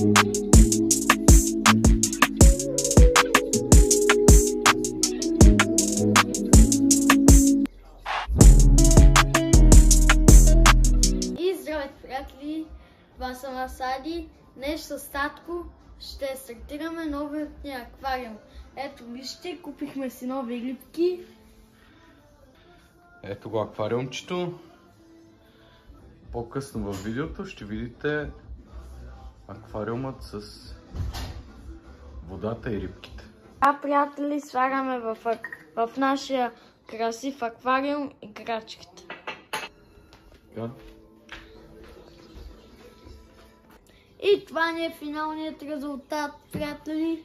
Приятели, това съм аз Ади. Днес с татко ще стартираме новият ни аквариум. Ето вижте, купихме си нови рибки. Ето го аквариумчето. По-късно в видеото ще видите аквариумът с водата и рибките. Приятели, слагаме в нашия красив аквариум играчките. И това ни е финалният резултат, приятели.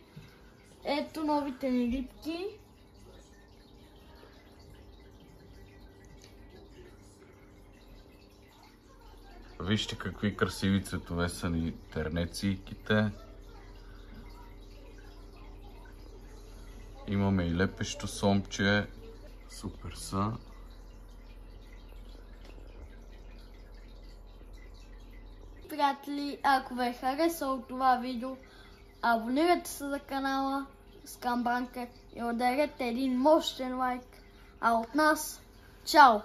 Ето новите ни рибки. Вижте какви красиви цветове са ни тернецийките. Имаме и лепещо сомче. Супер са. Приятели, ако ви е харесало това видео, абонирайте се за канала с камбанка и ударете един мощен лайк. А от нас, чао!